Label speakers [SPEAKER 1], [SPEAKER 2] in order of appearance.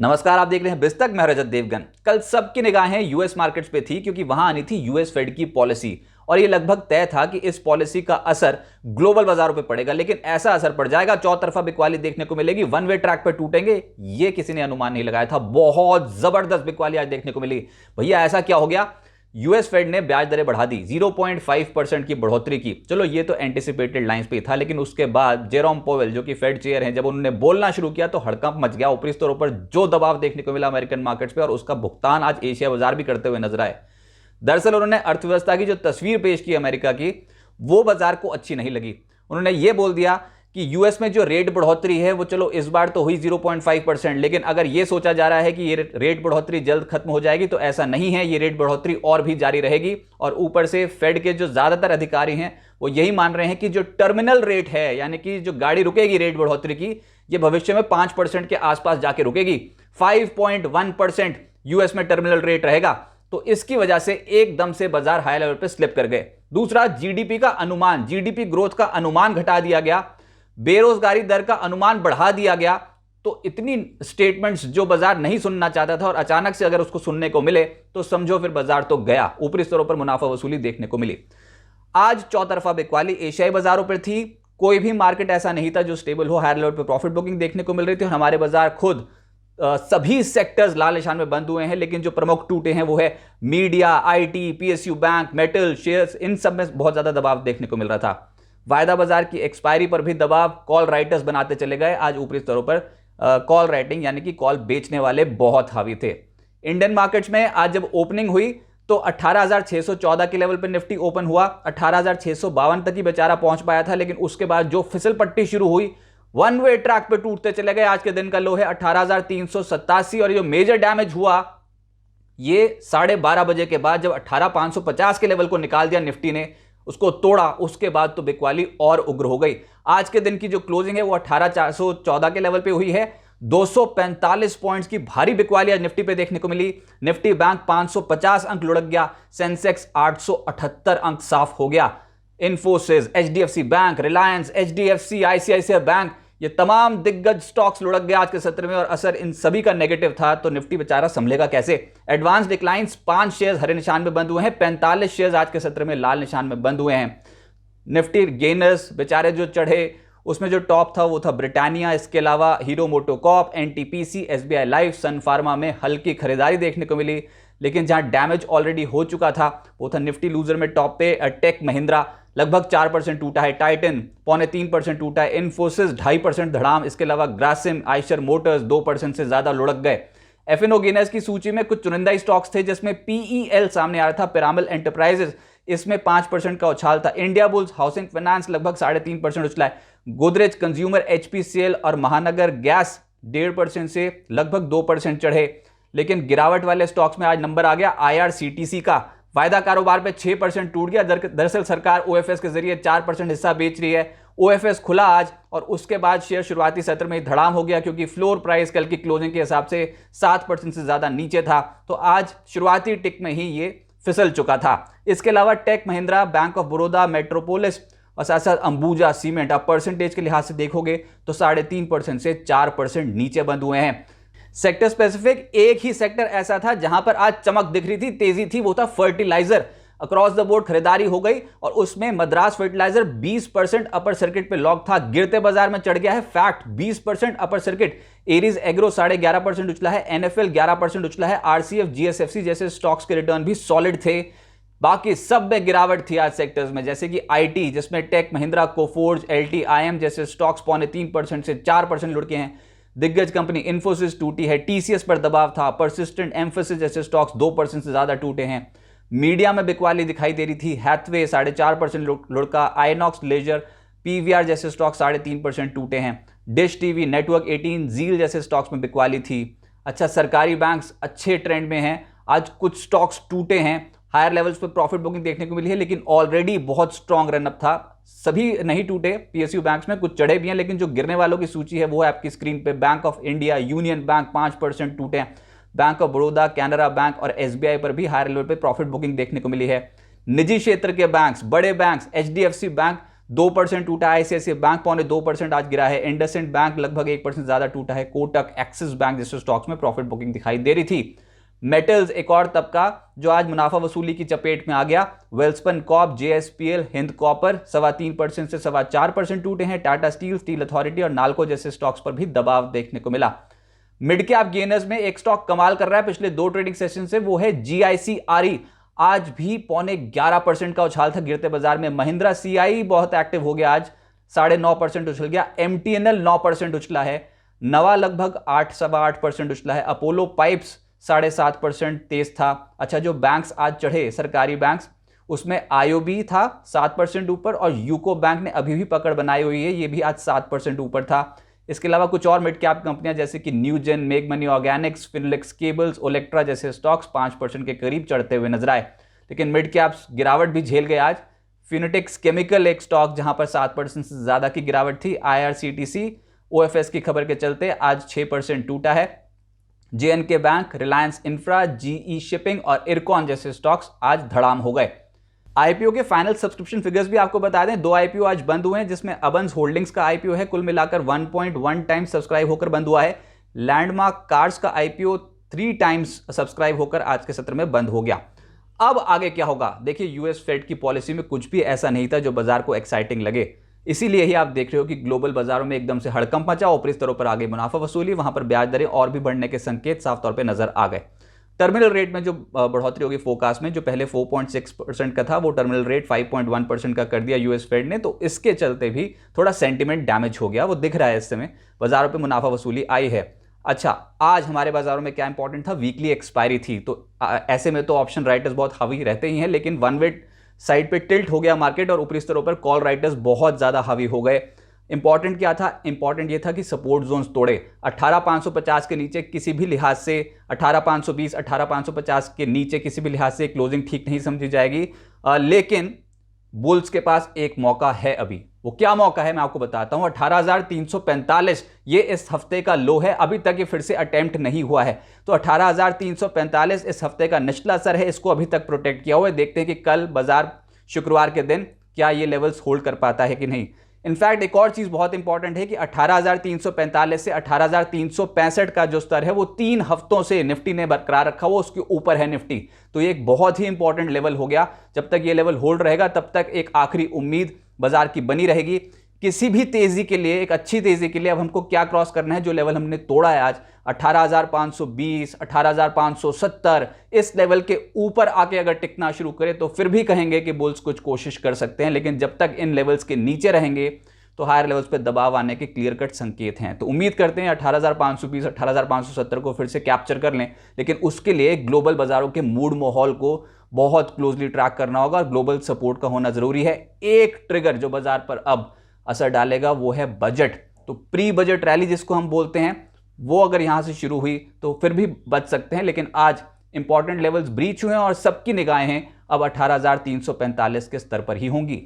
[SPEAKER 1] नमस्कार, आप देख रहे हैं बिस्तक। मैं रजत देवगन। कल सबकी निगाहें यूएस मार्केट्स पे थी क्योंकि वहां आनी थी यूएस फेड की पॉलिसी और ये लगभग तय था कि इस पॉलिसी का असर ग्लोबल बाजारों पे पड़ेगा। लेकिन ऐसा असर पड़ जाएगा, चौतरफा बिकवाली देखने को मिलेगी, वन वे ट्रैक पे टूटेंगे, ये किसी ने अनुमान नहीं लगाया था। बहुत जबरदस्त बिकवाली आज देखने को मिली। भैया ऐसा क्या हो गया? यूएस फेड ने ब्याज दरें बढ़ा दी, 0.5% की बढ़ोतरी की। चलो ये तो एंटिसिपेटेड लाइंस पे था, लेकिन उसके बाद जेरोम पोवेल जो कि फेड चेयर हैं, जब उन्होंने बोलना शुरू किया तो हड़कंप मच गया। ऊपरी स्तरों पर जो दबाव देखने को मिला अमेरिकन मार्केट्स पे, और उसका भुगतान आज एशिया बाजार भी करते हुए नजर आए। दरअसल उन्होंने अर्थव्यवस्था की जो तस्वीर पेश की अमेरिका की, वो बाजार को अच्छी नहीं लगी। उन्होंने ये बोल दिया कि यूएस में जो रेट बढ़ोतरी है वो चलो इस बार तो हुई 0.5%, लेकिन अगर ये सोचा जा रहा है कि ये रेट बढ़ोतरी जल्द खत्म हो जाएगी तो ऐसा नहीं है, ये रेट बढ़ोतरी और भी जारी रहेगी। और ऊपर से फेड के जो ज्यादातर अधिकारी हैं वो यही मान रहे हैं कि जो टर्मिनल रेट है, यानी कि जो गाड़ी रुकेगी रेट बढ़ोतरी की, ये भविष्य में 5% के आसपास जाके रुकेगी। 5.1% यूएस में टर्मिनल रेट रहेगा। तो इसकी वजह से एकदम से बाजार हाई लेवल पे स्लिप कर गए। दूसरा, जीडीपी का अनुमान, जीडीपी ग्रोथ का अनुमान घटा दिया गया, बेरोजगारी दर का अनुमान बढ़ा दिया गया। तो इतनी स्टेटमेंट्स जो बाजार नहीं सुनना चाहता था, और अचानक से अगर उसको सुनने को मिले तो समझो फिर बाजार तो गया। ऊपरी स्तरों पर मुनाफा वसूली देखने को मिली। आज चौतरफा बिकवाली एशियाई बाजारों पर थी। कोई भी मार्केट ऐसा नहीं था जो स्टेबल हो। हायर लेवल पर प्रॉफिट बुकिंग देखने को मिल रही थी और हमारे बाजार खुद सभी सेक्टर्स लाल निशान में बंद हुए हैं। लेकिन जो प्रमुख टूटे हैं वो है media, IT, PSU bank, metal, shares, इन सब में बहुत ज्यादा दबाव देखने को मिल रहा था। वायदा बाजार की एक्सपायरी पर भी दबाव, कॉल राइटर्स बनाते चले गए। आज ऊपरी स्तरों पर कॉल राइटिंग यानी कि कॉल बेचने वाले बहुत हावी थे। इंडियन मार्केट्स में आज जब ओपनिंग हुई तो 18,614 के लेवल पर निफ्टी ओपन हुआ। 18,652 तक ही बेचारा पहुंच पाया था, लेकिन उसके बाद जो फिसल पट्टी शुरू हुई, वन वे ट्रैक पे टूटते चले गए। आज के दिन का लो है 18,387 और ये जो मेजर डैमेज हुआ ये 12:30 बजे के बाद, जब 18,550 के लेवल को निकाल दिया निफ्टी ने, उसको तोड़ा, उसके बाद तो बिकवाली और उग्र हो गई। आज के दिन की जो क्लोजिंग है वो 18,414 के लेवल पे हुई है। 245 पॉइंट्स की भारी बिकवाली आज निफ्टी पे देखने को मिली। निफ्टी बैंक 550 अंक लुढ़क गया, सेंसेक्स 878 अंक साफ हो गया। Infosys, HDFC bank, Reliance, HDFC, ICICI bank, ये तमाम दिग्गज स्टॉक्स लुढ़क गए आज के सत्र में, और असर इन सभी का नेगेटिव था। तो निफ्टी बेचारा संभलेगा कैसे? एडवांस डिक्लाइंस, 5 शेयर्स हरे निशान में बंद हुए हैं, 45 शेयर्स आज के सत्र में लाल निशान में बंद हुए हैं। निफ्टी गेनर्स बेचारे जो चढ़े, उसमें जो टॉप था वो था ब्रिटानिया, इसके अलावा Hero MotoCorp, NTPC, SBI Life, Sun Pharma में हल्की खरीदारी देखने को मिली। लेकिन जहां डैमेज ऑलरेडी हो चुका था वो था निफ्टी लूजर में टॉप पे टेक महिंद्रा, लगभग 4% टूटा है। टाइटन 2.25% टूटा है। इन्फोसिस 2.5% धड़ाम, इसके अलावा ग्रासिम, आइशर मोटर्स 2% से ज्यादा लुढ़क गए। एफएनओ गेनर्स की सूची में कुछ चुनिंदा स्टॉक्स थे जिसमें पीईएल सामने आ रहा था, पिरामल एंटरप्राइजेस, इसमें 5% का उछाल था। इंडिया बुल्स हाउसिंग फाइनेंस लगभग 3.5% उछला है। गोदरेज कंज्यूमर, एचपीसीएल और महानगर गैस 1.5% से लगभग 2% चढ़े। लेकिन गिरावट वाले स्टॉक्स में आज नंबर आ गया आईआरसीटीसी का। वायदा कारोबार पे 6% टूट गया। दरअसल सरकार ओएफएस के जरिए 4% हिस्सा बेच रही है। ओएफएस खुला आज और उसके बाद शेयर शुरुआती सत्र में धड़ाम हो गया, क्योंकि फ्लोर प्राइस कल की क्लोजिंग के हिसाब से 7% से ज्यादा नीचे था। तो आज शुरुआती टिक में ही ये फिसल चुका था। इसके अलावा टेक महिंद्रा, बैंक ऑफ बड़ौदा, मेट्रोपोलिस और साथ साथ अंबुजा सीमेंट, आप परसेंटेज के लिहाज से देखोगे तो 3.5% से 4% नीचे बंद हुए हैं। सेक्टर स्पेसिफिक एक ही सेक्टर ऐसा था जहां पर आज चमक दिख रही थी, तेजी थी, वो था फर्टिलाइजर। अक्रॉस द बोर्ड खरीदारी हो गई और उसमें मद्रास फर्टिलाइजर 20% अपर सर्किट पे लॉक था। गिरते बाजार में चढ़ गया है fact 20% upper circuit. Aries agro 11.5% उछला है। एनएफएल 11% उछला है। आरसीएफ, जीएसएफसी जैसे स्टॉक्स के रिटर्न भी सॉलिड थे। बाकी सब में गिरावट थी आज सेक्टर्स में, जैसे कि आईटी, जिसमें टेक महिंद्रा, कोफोर्ज, एलटीआईएम जैसे स्टॉक्स 3.25% से 4% लुढ़के हैं। दिग्गज कंपनी इन्फोसिस टूटी है। टीसीएस पर दबाव था। परसिस्टेंट, एम्फोसिस जैसे स्टॉक्स 2% से ज्यादा टूटे हैं। मीडिया में बिकवाली दिखाई दे रही थी। हैथवे 4.5% लुढ़का। आइनॉक्स लेजर, पीवीआर जैसे स्टॉक्स 3.5% टूटे हैं। डिश टीवी, नेटवर्क 18, जील जैसे स्टॉक्स में बिकवाली थी। अच्छा, सरकारी बैंक्स अच्छे ट्रेंड में हैं। आज कुछ स्टॉक्स टूटे हैं। हायर लेवल्स पर प्रॉफिट बुकिंग देखने को मिली है, लेकिन ऑलरेडी बहुत स्ट्रॉन्ग रनअप था। सभी नहीं टूटे। पीएसयू बैंक्स में कुछ चढ़े भी हैं, लेकिन जो गिरने वालों की सूची है वो है आपकी स्क्रीन पे। Bank of India, union bank 5% टूटे हैं। Bank of Baroda, Canara bank और एसबीआई पर भी हायर लेवल पे प्रॉफिट बुकिंग देखने को मिली है। निजी क्षेत्र के बैंक्स, बड़े बैंक्स, एचडीएफसी बैंक 2% टूटा। आईसीआईसीआई बैंक 2.25% आज गिरा है। इंडसइंड बैंक लगभग 1% ज्यादा टूटा है। कोटक, एक्सिस बैंक जैसे स्टॉक्स में प्रॉफिट बुकिंग दिखाई दे रही थी। मेटल्स एक और तबका जो आज मुनाफा वसूली की चपेट में आ गया। Welspun Corp, JSPL, Hind copper 3.25% से 4.25% टूटे हैं। टाटा स्टील, स्टील अथॉरिटी और नाल्को जैसे स्टॉक्स पर भी दबाव देखने को मिला। मिड कैप गेनर्स में एक स्टॉक कमाल कर रहा है पिछले 2 ट्रेडिंग सेशन से, वो है जीआईसी। आज भी 11.25% का उछाल था गिरते बाजार में। महिंद्रा सीआई बहुत एक्टिव हो गया, आज 9.5% उछल गया। एमटीएनएल 9% उछला है। नवा लगभग 8.8% उछला है। अपोलो पाइप्स 7.5% तेज था। अच्छा, जो बैंक्स आज चढ़े सरकारी बैंक्स, उसमें आईओबी था 7% ऊपर और यूको बैंक ने अभी भी पकड़ बनाई हुई है, ये भी आज 7% ऊपर था। इसके अलावा कुछ और मिड कैप कंपनियां जैसे कि न्यूजेन, मेग money Organics, Finolex cables, Olectra जैसे स्टॉक्स 5% के करीब चढ़ते हुए नजर आए। लेकिन मिड कैप्स गिरावट भी झेल गए आज। फिनिटेक्स केमिकल एक स्टॉक जहां पर 7% से ज्यादा की गिरावट थी। आईआरसीटीसी ओएफएस की खबर के चलते आज 6% टूटा है। JNK bank, Reliance infra, GE shipping और इरकॉन जैसे स्टॉक्स आज धड़ाम हो गए। आईपीओ के फाइनल सब्सक्रिप्शन फिगर्स भी आपको बता दें। 2 आईपीओ आज बंद हुए हैं, जिसमें अबंस होल्डिंग्स का आईपीओ है, कुल मिलाकर 1.1 टाइम्स सब्सक्राइब होकर बंद हुआ है। लैंडमार्क कार्स का आईपीओ 3 टाइम्स सब्सक्राइब होकर आज के सत्र में बंद हो गया। अब आगे क्या होगा? देखिए, यूएस फेड की पॉलिसी में कुछ भी ऐसा नहीं था जो बाजार को एक्साइटिंग लगे। इसीलिए ही आप देख रहे हो कि ग्लोबल बाजारों में एकदम से हड़कंप मचा, ऊपरी स्तरों पर आगे मुनाफा वसूली, वहां पर ब्याज दरें और भी बढ़ने के संकेत साफ तौर पर नजर आ गए। टर्मिनल रेट में जो बढ़ोतरी होगी फोकास्ट में, जो पहले 4.6% का था, वो टर्मिनल रेट 5.1% का कर दिया यूएस फेड ने। तो इसके चलते भी थोड़ा सेंटिमेंट डैमेज हो गया, वो दिख रहा है इस समय। बाजारों पे मुनाफा वसूली आई है। अच्छा, आज हमारे बाजारों में क्या इंपॉर्टेंट था? वीकली एक्सपायरी थी। तो ऐसे में तो ऑप्शन राइटर्स बहुत हावी रहते ही हैं, लेकिन वन वे साइड पे टिल्ट हो गया मार्केट और ऊपरी स्तरों पर कॉल राइटर्स बहुत ज्यादा हावी हो गए। इंपॉर्टेंट क्या था? इंपॉर्टेंट ये था कि सपोर्ट जोन्स तोड़े। 18,550 के नीचे किसी भी लिहाज से, 18,520, 18,550 के नीचे किसी भी लिहाज से क्लोजिंग ठीक नहीं समझी जाएगी। लेकिन बुल्स के पास एक मौका है अभी। वो क्या मौका है मैं आपको बताता हूं। 18,345 ये इस हफ्ते का लो है, अभी तक ये फिर से अटेम्प्ट नहीं हुआ है। तो 18,345 इस हफ्ते का निचला सर है, इसको अभी तक प्रोटेक्ट किया हुआ है। देखते हैं कि कल बाजार शुक्रवार के दिन क्या ये लेवल्स होल्ड कर पाता है कि नहीं। इनफैक्ट एक और चीज बहुत इंपॉर्टेंट है कि 18,345 से 18,365 का जो स्तर है वो 3 हफ्तों से निफ्टी ने बरकरार रखा, वो उसके ऊपर है निफ्टी। तो ये एक बहुत ही इंपॉर्टेंट लेवल हो गया। जब तक ये लेवल होल्ड रहेगा तब तक एक आखिरी उम्मीद बाजार की बनी रहेगी। किसी भी तेजी के लिए, एक अच्छी तेजी के लिए अब हमको क्या क्रॉस करना है? जो लेवल हमने तोड़ा है आज 18,520, 18,570, इस लेवल के ऊपर आके अगर टिकना शुरू करे तो फिर भी कहेंगे कि बुल्स कुछ कोशिश कर सकते हैं। लेकिन जब तक इन लेवल्स के नीचे रहेंगे तो हायर लेवल्स पे दबाव आने के क्लियर कट संकेत हैं। तो उम्मीद करते हैं 18,520, 18,570 को फिर से कैप्चर कर लें। लेकिन उसके लिए ग्लोबल बाजारों के मूड माहौल को बहुत क्लोजली ट्रैक करना होगा और ग्लोबल सपोर्ट का होना जरूरी है। एक ट्रिगर जो बाजार पर अब असर डालेगा वो है बजट। तो प्री बजट रैली जिसको हम बोलते हैं, वो अगर यहां से शुरू हुई तो फिर भी बच सकते हैं। लेकिन आज इंपॉर्टेंट लेवल्स ब्रीच हुए हैं और सबकी निगाहें अब 18,345 के स्तर पर ही होंगी।